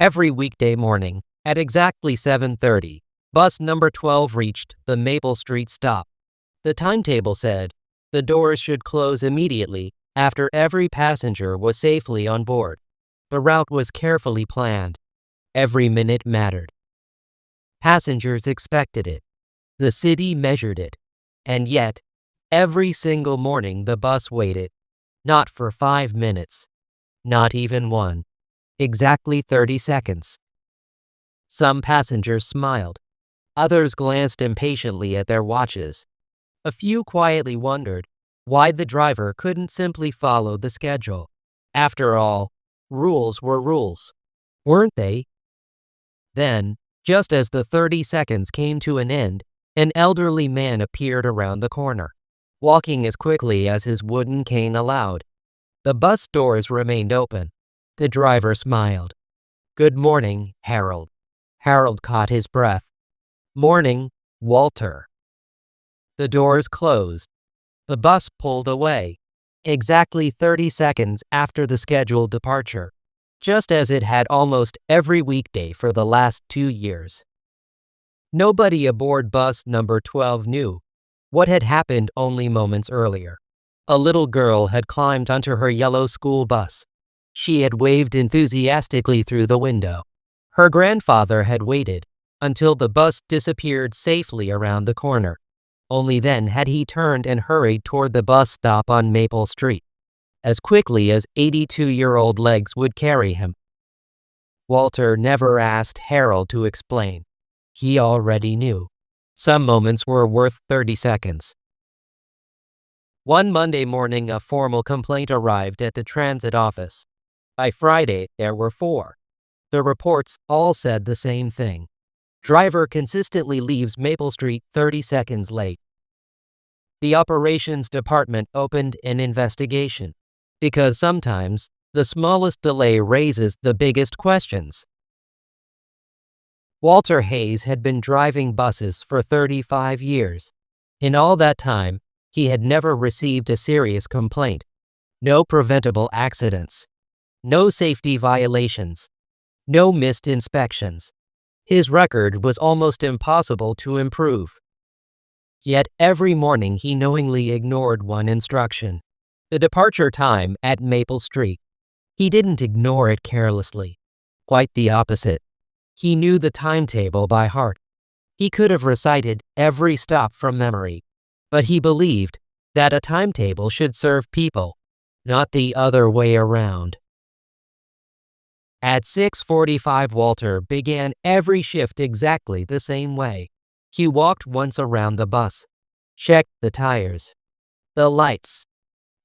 Every weekday morning, at exactly 7:30, bus number 12 reached the Maple Street stop. The timetable said the doors should close immediately after every passenger was safely on board. The route was carefully planned. Every minute mattered. Passengers expected it. The city measured it. And yet, every single morning the bus waited. Not for 5 minutes. Not even one. Exactly 30 seconds. Some passengers smiled. Others glanced impatiently at their watches. A few quietly wondered why the driver couldn't simply follow the schedule. After all, rules were rules, weren't they? Then, just as the 30 seconds came to an end, an elderly man appeared around the corner, walking as quickly as his wooden cane allowed. The bus doors remained open. The driver smiled. "Good morning, Harold." Harold caught his breath. "Morning, Walter." The doors closed. The bus pulled away, exactly 30 seconds after the scheduled departure, just as it had almost every weekday for the last 2 years. Nobody aboard bus number 12 knew what had happened only moments earlier. A little girl had climbed onto her yellow school bus. She had waved enthusiastically through the window. Her grandfather had waited until the bus disappeared safely around the corner. Only then had he turned and hurried toward the bus stop on Maple Street, as quickly as 82-year-old legs would carry him. Walter never asked Harold to explain. He already knew. Some moments were worth 30 seconds. One Monday morning, a formal complaint arrived at the transit office. By Friday, there were 4. The reports all said the same thing. Driver consistently leaves Maple Street 30 seconds late. The operations department opened an investigation, because sometimes the smallest delay raises the biggest questions. Walter Hayes had been driving buses for 35 years. In all that time, he had never received a serious complaint. No preventable accidents. No safety violations. No missed inspections. His record was almost impossible to improve. Yet every morning he knowingly ignored one instruction: the departure time at Maple Street. He didn't ignore it carelessly. Quite the opposite. He knew the timetable by heart. He could have recited every stop from memory, but he believed that a timetable should serve people, not the other way around. At 6:45, Walter began every shift exactly the same way. He walked once around the bus, checked the tires, the lights,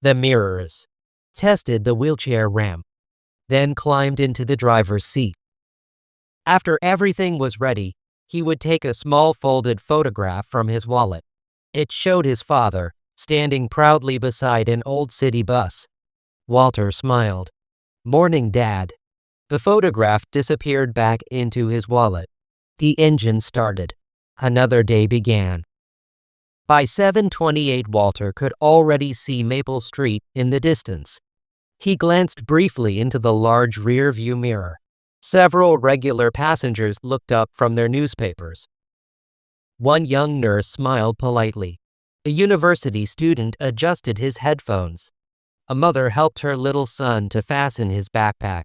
the mirrors, tested the wheelchair ramp, then climbed into the driver's seat. After everything was ready, he would take a small folded photograph from his wallet. It showed his father, standing proudly beside an old city bus. Walter smiled. "Morning, Dad." The photograph disappeared back into his wallet. The engine started. Another day began. By 7:28, Walter could already see Maple Street in the distance. He glanced briefly into the large rear-view mirror. Several regular passengers looked up from their newspapers. One young nurse smiled politely. A university student adjusted his headphones. A mother helped her little son to fasten his backpack.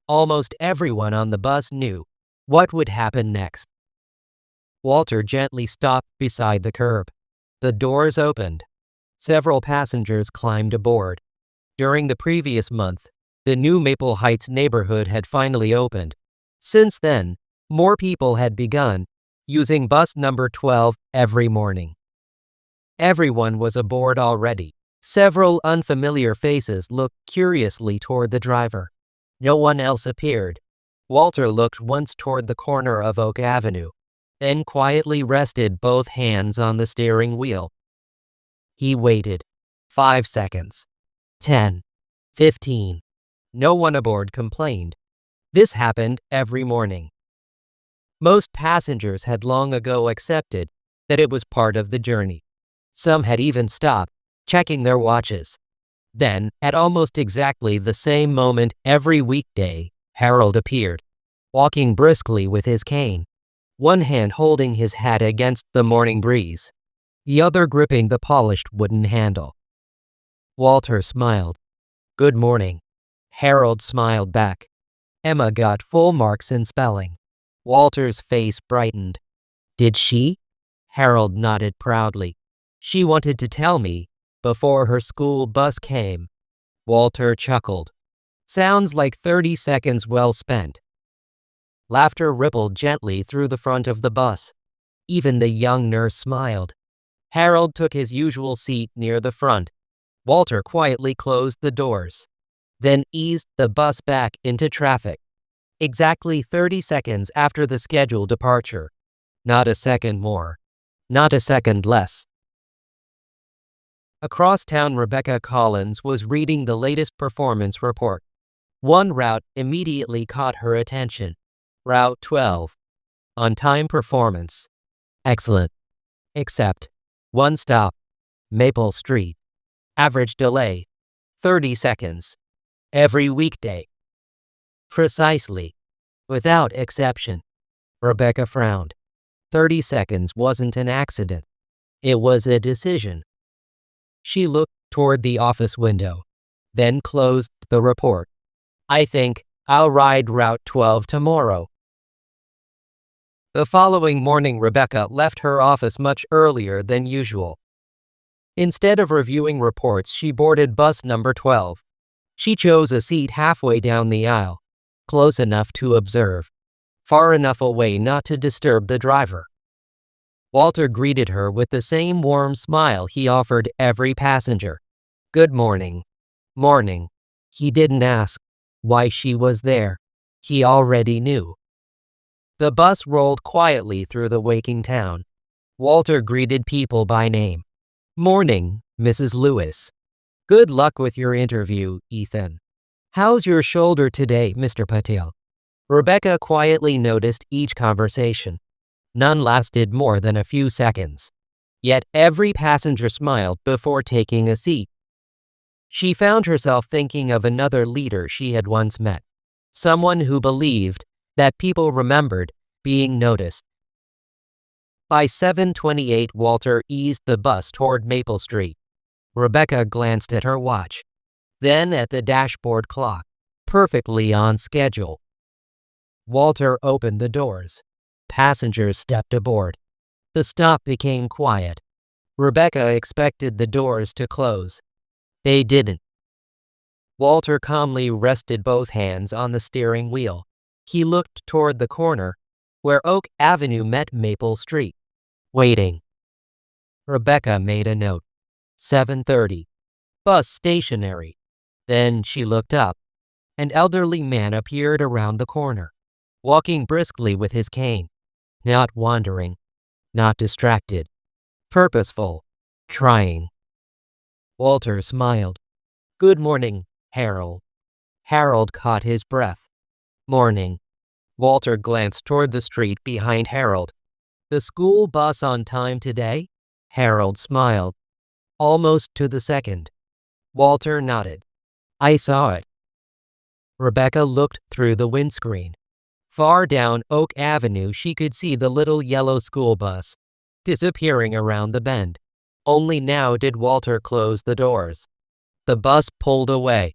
Almost everyone on the bus knew what would happen next. Walter gently stopped beside the curb. The doors opened. Several passengers climbed aboard. During the previous month, the new Maple Heights neighborhood had finally opened. Since then, more people had begun using bus number 12 every morning. Everyone was aboard already. Several unfamiliar faces looked curiously toward the driver. No one else appeared. Walter looked once toward the corner of Oak Avenue, then quietly rested both hands on the steering wheel. He waited. 5 seconds. 10. 15. No one aboard complained. This happened every morning. Most passengers had long ago accepted that it was part of the journey. Some had even stopped, checking their watches. Then, at almost exactly the same moment every weekday, Harold appeared. walking briskly with his cane, one hand holding his hat against the morning breeze, the other gripping the polished wooden handle. Walter smiled. "Good morning." Harold smiled back. Emma got full marks in spelling. Walter's face brightened. "Did she?" Harold nodded proudly. "She wanted to tell me before her school bus came." Walter chuckled. "Sounds like 30 seconds well spent." Laughter rippled gently through the front of the bus. Even the young nurse smiled. Harold took his usual seat near the front. Walter quietly closed the doors, then eased the bus back into traffic. Exactly 30 seconds after the scheduled departure. Not a second more. Not a second less. Across town, Rebecca Collins was reading the latest performance report. One route immediately caught her attention. Route 12. On-time performance. Excellent. Except one stop. Maple Street. Average delay. 30 seconds. Every weekday. Precisely. Without exception. Rebecca frowned. 30 seconds wasn't an accident. It was a decision. She looked toward the office window, then closed the report. "I think I'll ride Route 12 tomorrow." The following morning, Rebecca left her office much earlier than usual. Instead of reviewing reports, she boarded bus number 12. She chose a seat halfway down the aisle, close enough to observe, far enough away not to disturb the driver. Walter greeted her with the same warm smile he offered every passenger. "Good morning." "Morning." He didn't ask why she was there. He already knew. The bus rolled quietly through the waking town. Walter greeted people by name. "Morning, Mrs. Lewis." "Good luck with your interview, Ethan." "How's your shoulder today, Mr. Patel?" Rebecca quietly noticed each conversation. None lasted more than a few seconds. Yet every passenger smiled before taking a seat. She found herself thinking of another leader she had once met. Someone who believed that people remembered being noticed. By 7:28, Walter eased the bus toward Maple Street. Rebecca glanced at her watch, then at the dashboard clock. Perfectly on schedule. Walter opened the doors. Passengers stepped aboard. The stop became quiet. Rebecca expected the doors to close. They didn't. Walter calmly rested both hands on the steering wheel. He looked toward the corner, where Oak Avenue met Maple Street. Waiting. Rebecca made a note. 7:30. Bus stationary. Then she looked up. An elderly man appeared around the corner, walking briskly with his cane. Not wandering, not distracted. Purposeful. Trying. Walter smiled. "Good morning, Harold." Harold caught his breath. "Morning." Walter glanced toward the street behind Harold. "The school bus on time today?" Harold smiled. "Almost to the second." Walter nodded. "I saw it." Rebecca looked through the windscreen. Far down Oak Avenue, she could see the little yellow school bus disappearing around the bend. Only now did Walter close the doors. The bus pulled away.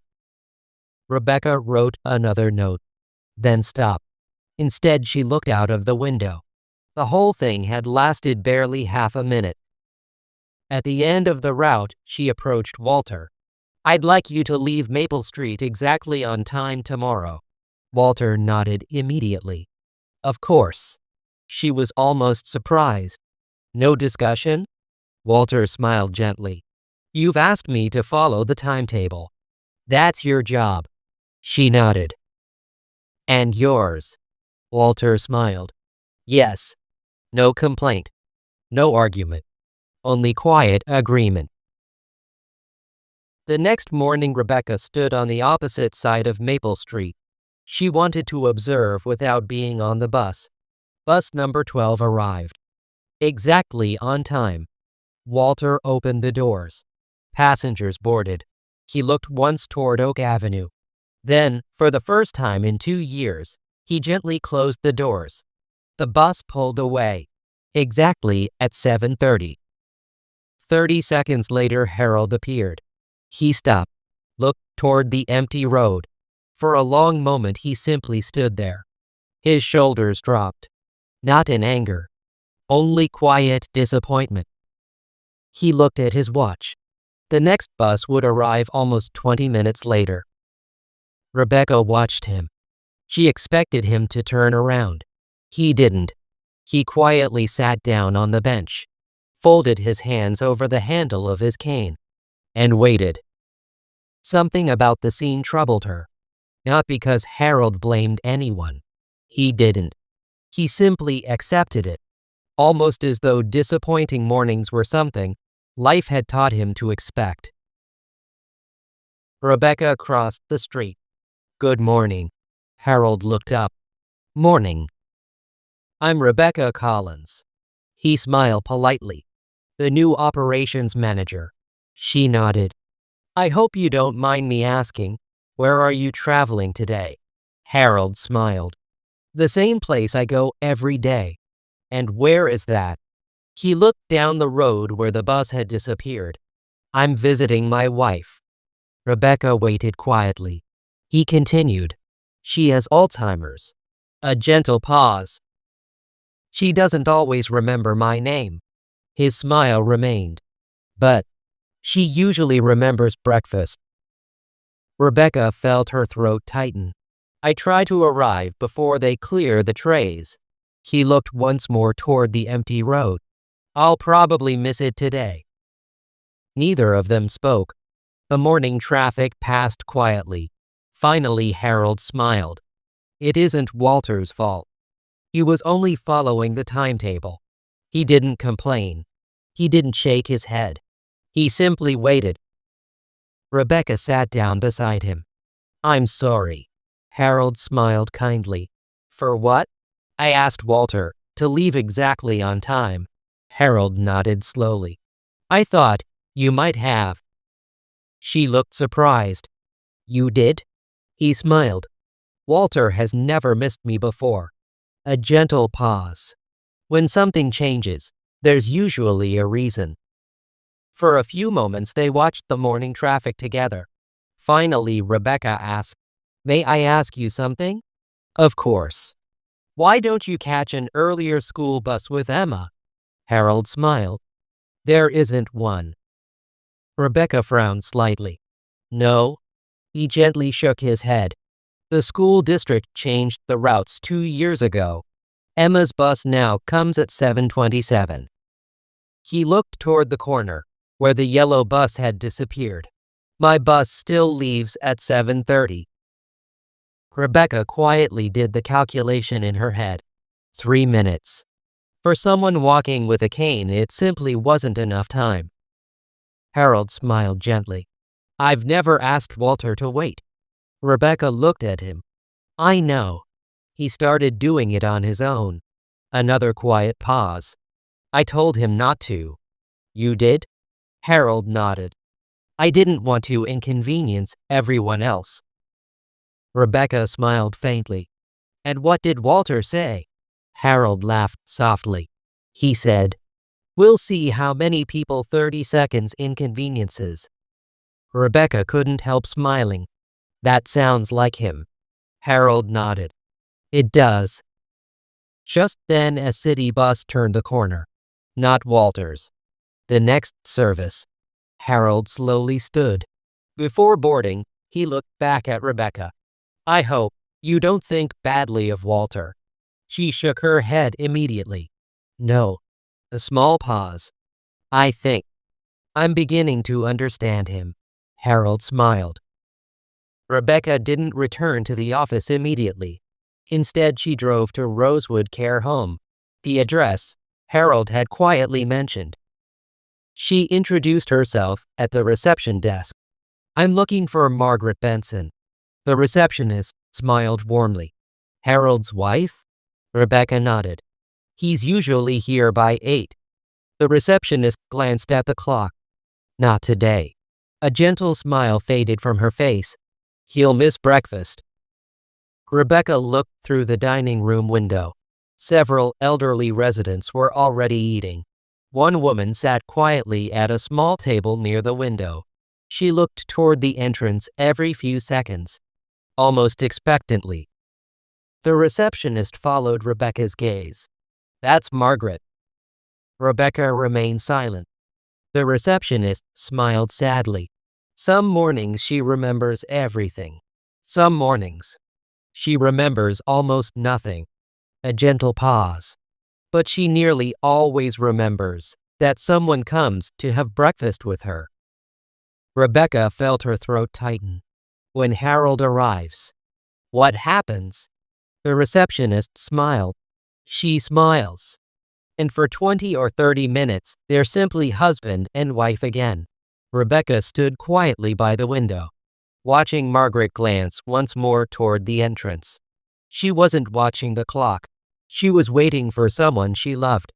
Rebecca wrote another note, then stopped. Instead, she looked out of the window. The whole thing had lasted barely half a minute. At the end of the route, she approached Walter. "I'd like you to leave Maple Street exactly on time tomorrow." Walter nodded immediately. "Of course." She was almost surprised. "No discussion?" Walter smiled gently. "You've asked me to follow the timetable. That's your job." She nodded. "And yours." Walter smiled. "Yes." No complaint. No argument. Only quiet agreement. The next morning, Rebecca stood on the opposite side of Maple Street. She wanted to observe without being on the bus. Bus number 12 arrived. Exactly on time. Walter opened the doors. Passengers boarded. He looked once toward Oak Avenue. Then, for the first time in 2 years, He gently closed the doors. The bus pulled away. Exactly at 7:30. 30 seconds later, Harold appeared. He stopped, looked toward the empty road. For a long moment he simply stood there. His shoulders dropped. Not in anger. Only quiet disappointment. He looked at his watch. The next bus would arrive almost 20 minutes later. Rebecca watched him. She expected him to turn around. He didn't. He quietly sat down on the bench, folded his hands over the handle of his cane, and waited. Something about the scene troubled her. Not because Harold blamed anyone. He didn't. He simply accepted it, almost as though disappointing mornings were something life had taught him to expect. Rebecca crossed the street. "Good morning." Harold looked up. "Morning. I'm Rebecca Collins." He smiled politely. "The new operations manager." She nodded. "I hope you don't mind me asking, where are you traveling today?" Harold smiled. "The same place I go every day." "And where is that?" He looked down the road where the bus had disappeared. "I'm visiting my wife." Rebecca waited quietly. He continued. "She has Alzheimer's." A gentle pause. "She doesn't always remember my name." His smile remained. "But she usually remembers breakfast." Rebecca felt her throat tighten. "I try to arrive before they clear the trays." He looked once more toward the empty road. "I'll probably miss it today." Neither of them spoke. The morning traffic passed quietly. Finally, Harold smiled. "It isn't Walter's fault. He was only following the timetable." He didn't complain. He didn't shake his head. He simply waited. Rebecca sat down beside him. "I'm sorry." Harold smiled kindly. "For what?" "I asked Walter to leave exactly on time." Harold nodded slowly. "I thought you might have." She looked surprised. "You did?" He smiled. "Walter has never missed me before." A gentle pause. When something changes, there's usually a reason. For a few moments they watched the morning traffic together. Finally, Rebecca asked, "May I ask you something?" "Of course." "Why don't you catch an earlier school bus with Emma?" Harold smiled. "There isn't one." Rebecca frowned slightly. "No?" He gently shook his head. "The school district changed the routes 2 years ago. Emma's bus now comes at 7:27. He looked toward the corner, where the yellow bus had disappeared. "My bus still leaves at 7:30. Rebecca quietly did the calculation in her head. 3 minutes. For someone walking with a cane, it simply wasn't enough time. Harold smiled gently. "I've never asked Walter to wait." Rebecca looked at him. "I know. He started doing it on his own." Another quiet pause. "I told him not to." "You did?" Harold nodded. "I didn't want to inconvenience everyone else." Rebecca smiled faintly. "And what did Walter say?" Harold laughed softly. He said, "We'll see how many people 30 seconds inconveniences." Rebecca couldn't help smiling. "That sounds like him." Harold nodded. "It does." Just then a city bus turned the corner. Not Walter's. The next service. Harold slowly stood. Before boarding, he looked back at Rebecca. "I hope you don't think badly of Walter." She shook her head immediately. "No." A small pause. "I think I'm beginning to understand him." Harold smiled. Rebecca didn't return to the office immediately. Instead, she drove to Rosewood Care Home, the address Harold had quietly mentioned. She introduced herself at the reception desk. "I'm looking for Margaret Benson." The receptionist smiled warmly. "Harold's wife?" Rebecca nodded. "He's usually here by 8. The receptionist glanced at the clock. "Not today." A gentle smile faded from her face. "He'll miss breakfast." Rebecca looked through the dining room window. Several elderly residents were already eating. One woman sat quietly at a small table near the window. She looked toward the entrance every few seconds, almost expectantly. The receptionist followed Rebecca's gaze. "That's Margaret." Rebecca remained silent. The receptionist smiled sadly. Some mornings she remembers everything. Some mornings she remembers almost nothing. A gentle pause. But she nearly always remembers that someone comes to have breakfast with her. Rebecca felt her throat tighten. When Harold arrives, what happens? The receptionist smiled. She smiles. And for 20 or 30 minutes, they're simply husband and wife again. Rebecca stood quietly by the window, watching Margaret glance once more toward the entrance. She wasn't watching the clock. She was waiting for someone she loved.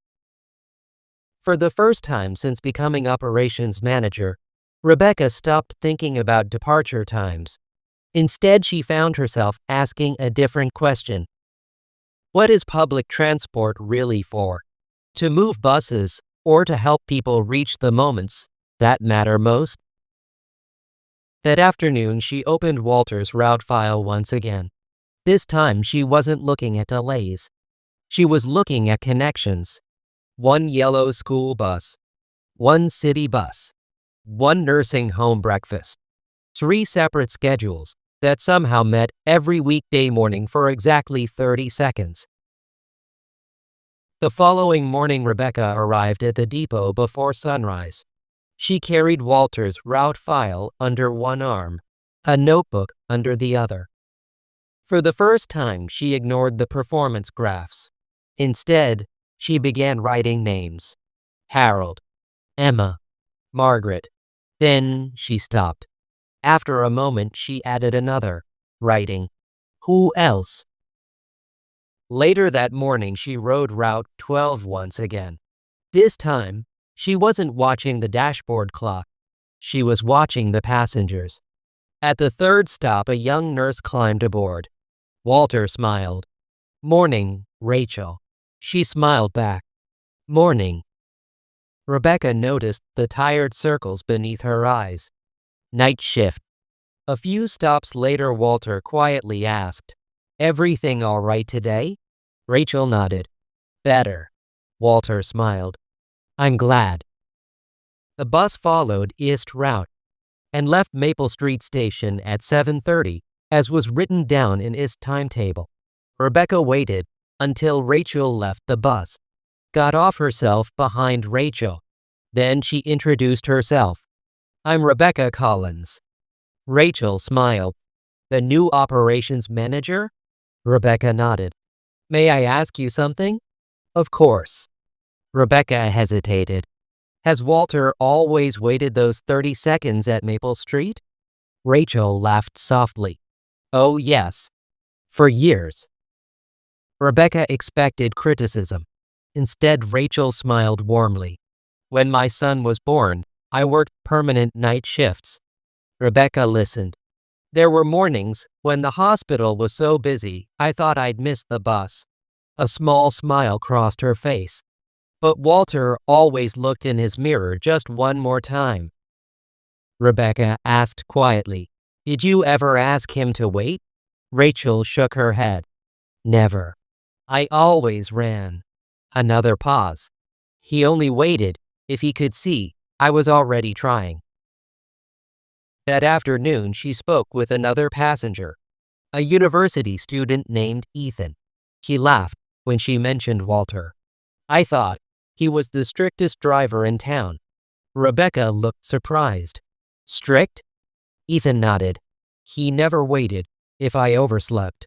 For the first time since becoming operations manager, Rebecca stopped thinking about departure times. Instead, she found herself asking a different question. What is public transport really for? To move buses, or to help people reach the moments that matter most? That afternoon, she opened Walter's route file once again. This time, she wasn't looking at delays. She was looking at connections. One yellow school bus, one city bus, one nursing home breakfast. 3 separate schedules that somehow met every weekday morning for exactly 30 seconds. The following morning, Rebecca arrived at the depot before sunrise. She carried Walter's route file under one arm, a notebook under the other. For the first time, she ignored the performance graphs. Instead, she began writing names. Harold, Emma, Margaret. Then she stopped. After a moment, she added another, writing, "Who else?" Later that morning, she rode Route 12 once again. This time, she wasn't watching the dashboard clock. She was watching the passengers. At the third stop, a young nurse climbed aboard. Walter smiled. "Morning, Rachel." She smiled back. "Morning." Rebecca noticed the tired circles beneath her eyes. Night shift. A few stops later, Walter quietly asked, "Everything all right today?" Rachel nodded. "Better." Walter smiled. "I'm glad." The bus followed East Route and left Maple Street Station at 7:30, as was written down in his timetable. Rebecca waited until Rachel left the bus, got off herself behind Rachel. Then she introduced herself. "I'm Rebecca Collins." Rachel smiled. "The new operations manager?" Rebecca nodded. "May I ask you something?" "Of course." Rebecca hesitated. "Has Walter always waited those 30 seconds at Maple Street?" Rachel laughed softly. "Oh, yes. For years." Rebecca expected criticism. Instead, Rachel smiled warmly. "When my son was born, I worked permanent night shifts." Rebecca listened. "There were mornings when the hospital was so busy, I thought I'd miss the bus." A small smile crossed her face. "But Walter always looked in his mirror just one more time." Rebecca asked quietly, "Did you ever ask him to wait?" Rachel shook her head. "Never. I always ran." Another pause. "He only waited if he could see I was already trying." That afternoon, she spoke with another passenger, a university student named Ethan. He laughed when she mentioned Walter. "I thought he was the strictest driver in town." Rebecca looked surprised. "Strict?" Ethan nodded. "He never waited if I overslept."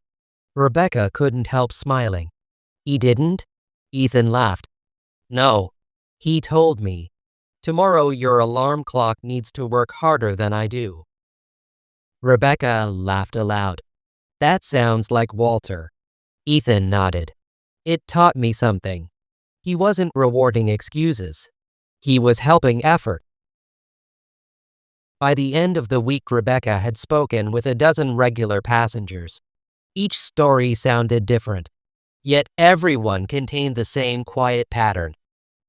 Rebecca couldn't help smiling. "He didn't?" Ethan laughed. "No. He told me, 'Tomorrow your alarm clock needs to work harder than I do.'" Rebecca laughed aloud. "That sounds like Walter." Ethan nodded. "It taught me something. He wasn't rewarding excuses. He was helping effort." By the end of the week, Rebecca had spoken with a dozen regular passengers. Each story sounded different, yet everyone contained the same quiet pattern.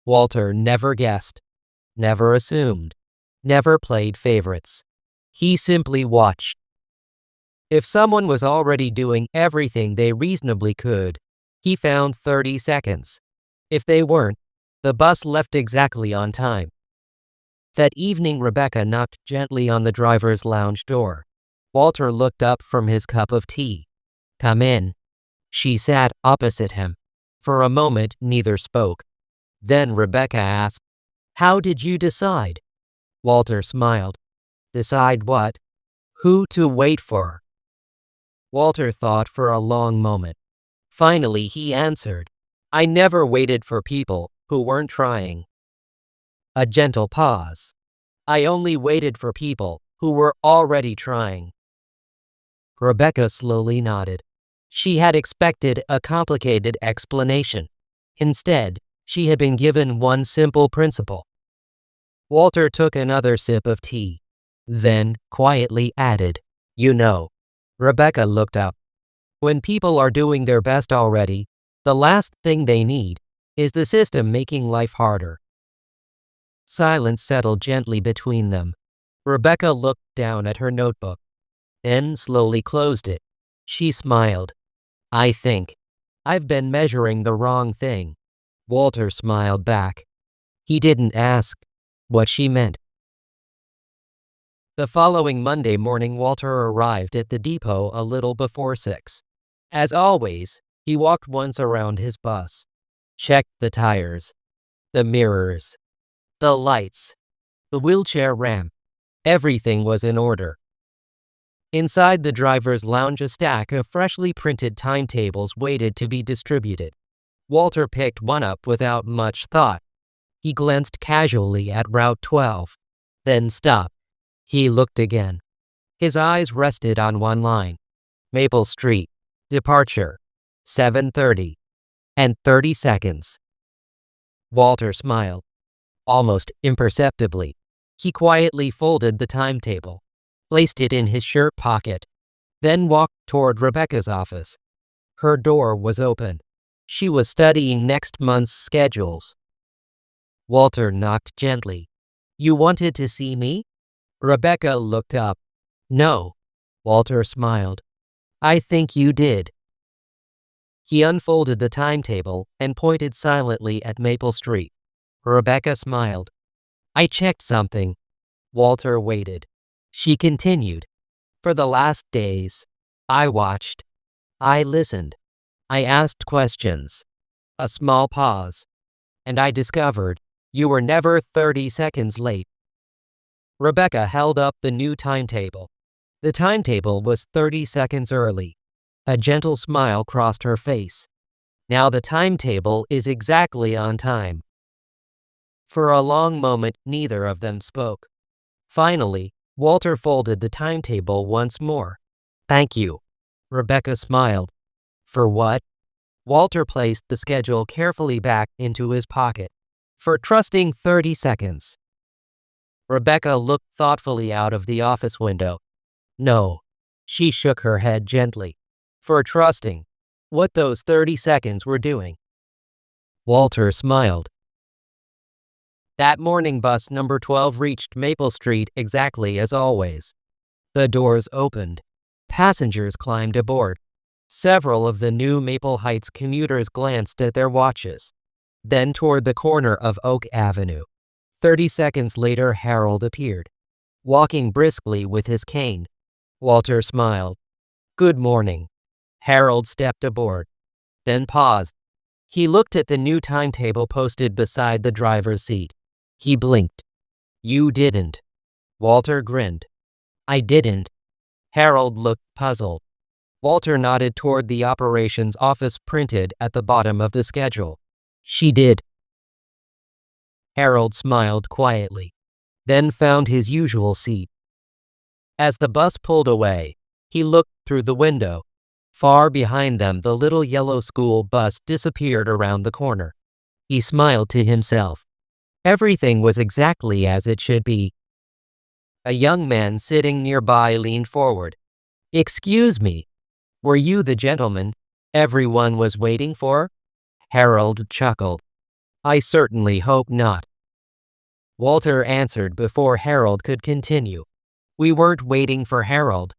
Walter never guessed, never assumed, never played favorites. He simply watched. If someone was already doing everything they reasonably could, he found 30 seconds. If they weren't, the bus left exactly on time. That evening, Rebecca knocked gently on the driver's lounge door. Walter looked up from his cup of tea. "Come in." She sat opposite him. For a moment, neither spoke. Then Rebecca asked, "How did you decide?" Walter smiled. "Decide what?" "Who to wait for." Walter thought for a long moment. Finally, he answered, "I never waited for people who weren't trying." A gentle pause. "I only waited for people who were already trying." Rebecca slowly nodded. She had expected a complicated explanation. Instead, she had been given one simple principle. Walter took another sip of tea, then quietly added, "You know." Rebecca looked up. When people are doing their best already, the last thing they need is the system making life harder. Silence settled gently between them. Rebecca looked down at her notebook, then slowly closed it. She smiled. "I think I've been measuring the wrong thing." Walter smiled back. He didn't ask what she meant. The following Monday morning, Walter arrived at the depot a little before 6. As always, he walked once around his bus, checked the tires, the mirrors, the lights, the wheelchair ramp. Everything was in order. Inside the driver's lounge, a stack of freshly printed timetables waited to be distributed. Walter picked one up without much thought. He glanced casually at Route 12, then stopped. He looked again. His eyes rested on one line. Maple Street, departure, 7:30, and 30 seconds. Walter smiled, almost imperceptibly. He quietly folded the timetable, placed it in his shirt pocket, then walked toward Rebecca's office. Her door was open. She was studying next month's schedules. Walter knocked gently. "You wanted to see me?" Rebecca looked up. "No." Walter smiled. "I think you did." He unfolded the timetable and pointed silently at Maple Street. Rebecca smiled. "I checked something." Walter waited. She continued. "For the last days, I watched. I listened. I asked questions." A small pause. "And I discovered you were never 30 seconds late." Rebecca held up the new timetable. The timetable was 30 seconds early. A gentle smile crossed her face. "Now the timetable is exactly on time." For a long moment, neither of them spoke. Finally, Walter folded the timetable once more. "Thank you." Rebecca smiled. "For what?" Walter placed the schedule carefully back into his pocket. "For trusting 30 seconds." Rebecca looked thoughtfully out of the office window. "No." She shook her head gently. "For trusting what those 30 seconds were doing." Walter smiled. That morning, bus number 12 reached Maple Street exactly as always. The doors opened. Passengers climbed aboard. Several of the new Maple Heights commuters glanced at their watches, then toward the corner of Oak Avenue. 30 seconds later, Harold appeared, walking briskly with his cane. Walter smiled. "Good morning." Harold stepped aboard, then paused. He looked at the new timetable posted beside the driver's seat. He blinked. "You didn't." Walter grinned. "I didn't." Harold looked puzzled. Walter nodded toward the operations office printed at the bottom of the schedule. "She did." Harold smiled quietly, then found his usual seat. As the bus pulled away, he looked through the window. Far behind them, the little yellow school bus disappeared around the corner. He smiled to himself. Everything was exactly as it should be. A young man sitting nearby leaned forward. "Excuse me." Were you the gentleman everyone was waiting for? Harold chuckled. I certainly hope not. Walter answered before Harold could continue. We weren't waiting for Harold.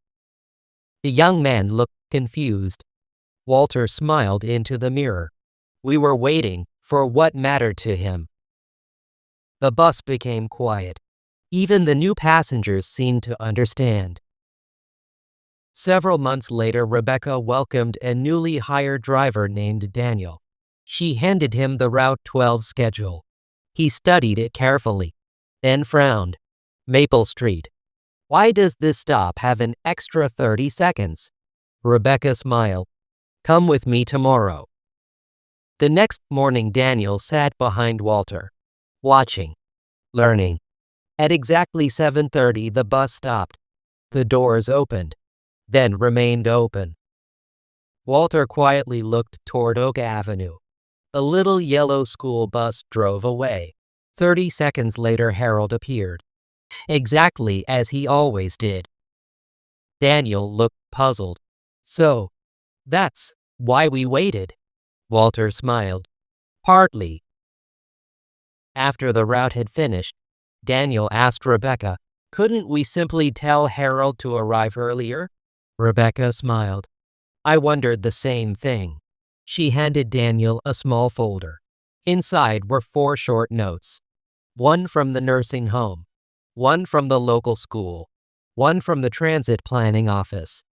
The young man looked confused. Walter smiled into the mirror. We were waiting for what mattered to him. The bus became quiet. Even the new passengers seemed to understand. Several months later, Rebecca welcomed a newly hired driver named Daniel. She handed him the Route 12 schedule. He studied it carefully, then frowned. Maple Street. Why does this stop have an extra 30 seconds? Rebecca smiled. Come with me tomorrow. The next morning, Daniel sat behind Walter, watching, learning. At exactly 7:30, the bus stopped. The doors opened, then remained open. Walter quietly looked toward Oak Avenue. The little yellow school bus drove away. 30 seconds later, Harold appeared, exactly as he always did. Daniel looked puzzled. So, that's why we waited. Walter smiled. Partly. After the route had finished, Daniel asked Rebecca, couldn't we simply tell Harold to arrive earlier? Rebecca smiled. I wondered the same thing. She handed Daniel a small folder. Inside were 4 short notes. One from the nursing home, one from the local school, one from the transit planning office,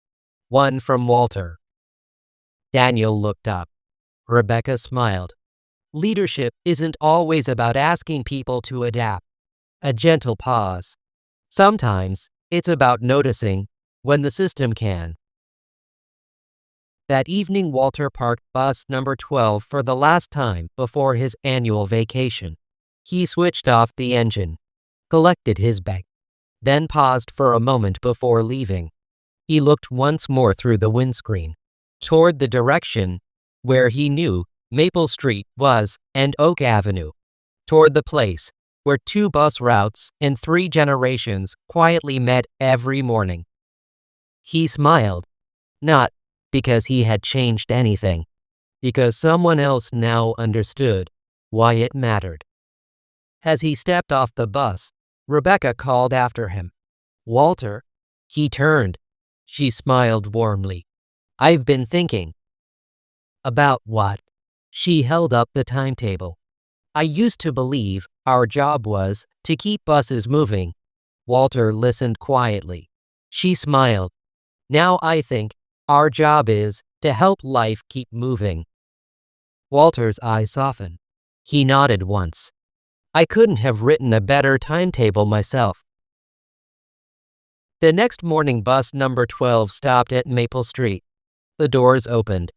one from Walter. Daniel looked up. Rebecca smiled. Leadership isn't always about asking people to adapt. A gentle pause. Sometimes it's about noticing when the system can. That evening, Walter parked bus number 12 for the last time before his annual vacation. He switched off the engine, collected his bag, then paused for a moment before leaving. He looked once more through the windscreen, toward the direction where he knew Maple Street was and Oak Avenue, toward the place where 2 bus routes and 3 generations quietly met every morning. He smiled, not because he had changed anything, because someone else now understood why it mattered. As he stepped off the bus, Rebecca called after him. Walter. He turned. She smiled warmly. I've been thinking. About what? She held up the timetable. I used to believe our job was to keep buses moving. Walter listened quietly. She smiled. Now I think our job is to help life keep moving. Walter's eyes softened. He nodded once. I couldn't have written a better timetable myself. The next morning, bus number 12 stopped at Maple Street. The doors opened.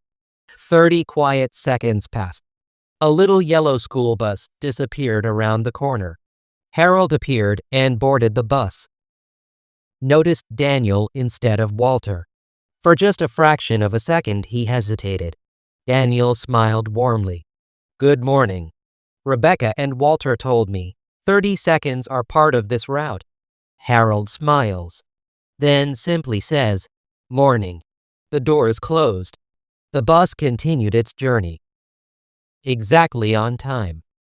30 quiet seconds passed. A little yellow school bus disappeared around the corner. Harold appeared and boarded the bus. Noticed Daniel instead of Walter. For just a fraction of a second, he hesitated. Daniel smiled warmly. Good morning. Rebecca and Walter told me 30 seconds are part of this route. Harold smiles, then simply says, Morning. The doors closed. The bus continued its journey. Exactly on time.